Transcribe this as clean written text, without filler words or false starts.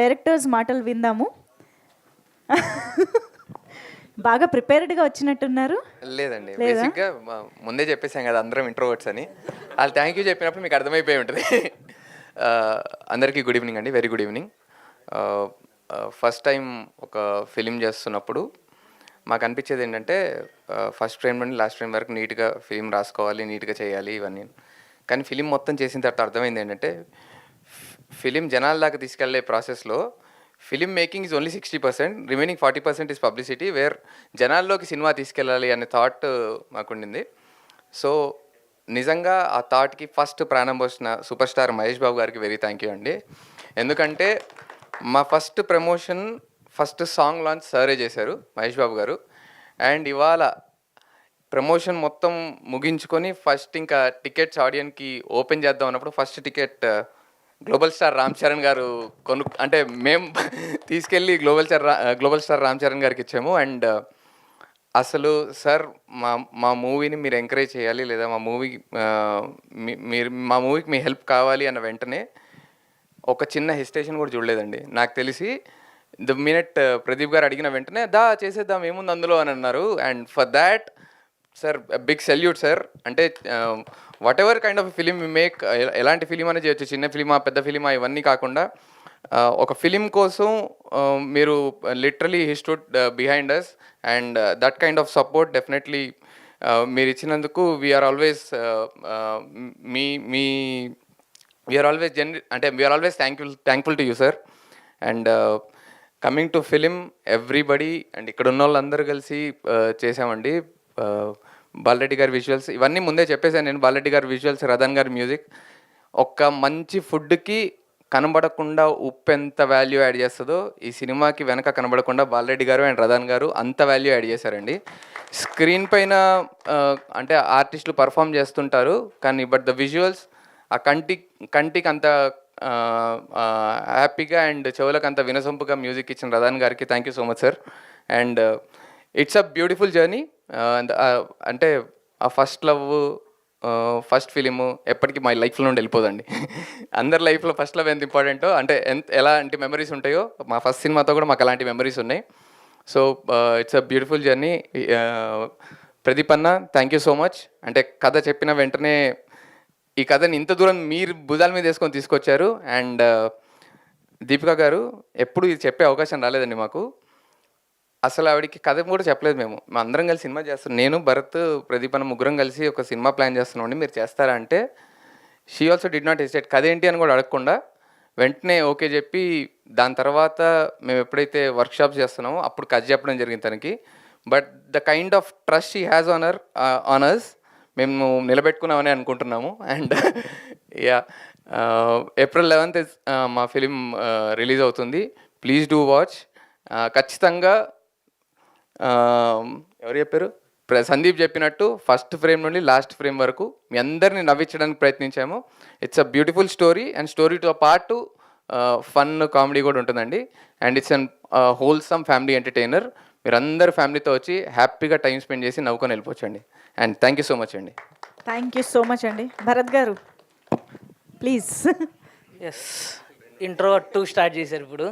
Directors మాటలు విందాము. బాగా ప్రిపేర్డ్గా వచ్చినట్టున్నారు. లేదండి, బేసిక్గా ముందే చెప్పేసాం కదా అందరం ఇంట్రోవర్ట్స్ అని. వాళ్ళు థ్యాంక్ యూ చెప్పినప్పుడు మీకు అర్థమైపోయి ఉంటుంది. అందరికీ గుడ్ ఈవినింగ్ అండి, very good evening. First time ఒక ఫిలిం చేస్తున్నప్పుడు మాకు అనిపించేది ఏంటంటే ఫస్ట్ ఫ్రేమ్ నుండి లాస్ట్ ఫ్రేమ్ వరకు నీట్గా ఫిలిం రాసుకోవాలి, నీట్గా చేయాలి ఇవన్నీ. కానీ ఫిలిం మొత్తం చేసిన తర్వాత అర్థమైంది ఏంటంటే ఫిలిం జనాల దాకా తీసుకెళ్లే ప్రాసెస్లో film making is only 60%, remaining 40% is publicity, where జనాల్లోకి సినిమా తీసుకెళ్ళాలి అనే థాట్ మాకుండింది. సో నిజంగా ఆ థాట్కి ఫస్ట్ ప్రాణం పోసిన సూపర్ స్టార్ మహేష్ బాబు గారికి వెరీ థ్యాంక్ యూ అండి. ఎందుకంటే మా first promotion, first song launch సరే చేశారు మహేష్ బాబు గారు. అండ్ ఇవాళ ప్రమోషన్ మొత్తం ముగించుకొని ఫస్ట్ ఇంకా టికెట్స్ ఆడియన్కి ఓపెన్ చేద్దాం అన్నప్పుడు first ticket global star Ram Charan గారు అంటే మేము తీసుకెళ్ళి గ్లోబల్ స్టార్ రామ్ చరణ్ గారికి ఇచ్చాము. అండ్ అసలు సార్ మా మూవీని మీరు ఎంకరేజ్ చేయాలి, లేదా మా మూవీకి మీ హెల్ప్ కావాలి అన్న వెంటనే ఒక చిన్న హెసిటేషన్ కూడా చూడలేదండి. నాకు తెలిసి ద మినిట్ ప్రదీప్ గారు అడిగిన వెంటనే చేసేద్దాం ఏముంది అందులో అని అన్నారు. And for that sir big salute sir. అంటే whatever kind of film make, ఎలాంటి ఫిలిం అనేది చేయొచ్చు, చిన్న ఫిలిమా పెద్ద ఫిలిమా ఇవన్నీ కాకుండా ఒక ఫిలిం కోసం మీరు literally he stood behind us. And that kind of support definitely మీరు ఇచ్చినందుకు we are always we are always thankful to you sir. And coming to film everybody, and ఇక్కడ ఉన్న వాళ్ళందరూ కలిసి చేసామండి. బాలరెడ్డి గారి విజువల్స్ ఇవన్నీ ముందే చెప్పేశాను నేను. బాలరెడ్డి గారి విజువల్స్, రదన్ గారి మ్యూజిక్. ఒక మంచి ఫుడ్కి కనబడకుండా ఉప్పు ఎంత వాల్యూ యాడ్ చేస్తుందో ఈ సినిమాకి వెనక కనబడకుండా బాలరెడ్డి గారు అండ్ రదన్ గారు అంత వాల్యూ యాడ్ చేశారండి. స్క్రీన్ పైన అంటే ఆర్టిస్టులు పర్ఫామ్ చేస్తుంటారు కానీ బట్ ద విజువల్స్ ఆ కంటికి అంత హ్యాపీగా అండ్ చెవులకు అంత వినసొంపుగా మ్యూజిక్ ఇచ్చిన రదన్ గారికి thank you so much sir. And it's a beautiful journey. అంటే ఆ ఫస్ట్ లవ్, ఫస్ట్ ఫిలిము ఎప్పటికీ మా లైఫ్లో నుండి వెళ్ళిపోదండి. అందరి లైఫ్లో ఫస్ట్ లవ్ ఎంత ఇంపార్టెంటో, అంటే ఎలాంటి మెమరీస్ ఉంటాయో మా ఫస్ట్ సినిమాతో కూడా మాకు అలాంటి మెమరీస్ ఉన్నాయి. So it's a beautiful journey. Pradeep అన్న థ్యాంక్ యూ సో మచ్. అంటే కథ చెప్పిన వెంటనే ఈ కథని ఇంత దూరం మీరు భుజాల మీద వేసుకొని తీసుకొచ్చారు. అండ్ దీపిక గారు ఎప్పుడు ఇది చెప్పే అవకాశం రాలేదండి మాకు. అసలు ఆవిడకి కథ కూడా చెప్పలేదు. మేము అందరం కలిసి సినిమా చేస్తున్నాం, నేను భరత్ ప్రదీప్ అన్న ముగ్గురం కలిసి ఒక సినిమా ప్లాన్ చేస్తున్నామండి, మీరు చేస్తారా అంటే she also did not hesitate. కథ ఏంటి అని కూడా అడగకుండా వెంటనే ఓకే చెప్పి దాని తర్వాత మేము ఎప్పుడైతే వర్క్షాప్స్ చేస్తున్నామో అప్పుడు కథ చెప్పడం జరిగింది తనకి. But the kind of trust she has on us మేము నిలబెట్టుకున్నామని అనుకుంటున్నాము. అండ్ యా, April 11th మా ఫిలిం రిలీజ్ అవుతుంది. Please do watch. ఖచ్చితంగా ఎవరు చెప్పారు, సందీప్ చెప్పినట్టు ఫస్ట్ ఫ్రేమ్ నుండి లాస్ట్ ఫ్రేమ్ వరకు మీ అందరినీ నవ్వించడానికి ప్రయత్నించాము. It's a beautiful story and స్టోరీతో పాటు ఫన్ కామెడీ కూడా ఉంటుందండి. And it's an wholesome family entertainer. మీరు అందరు ఫ్యామిలీతో వచ్చి హ్యాపీగా టైం స్పెండ్ చేసి నవ్వుకొని వెళ్ళిపోవచ్చండి. And thank you so much అండి. థ్యాంక్ యూ సో మచ్ అండి. భరత్ గారు ప్లీజ్. ఎస్, ఇంట్రో 2 స్టార్ట్ చేశారు ఇప్పుడు.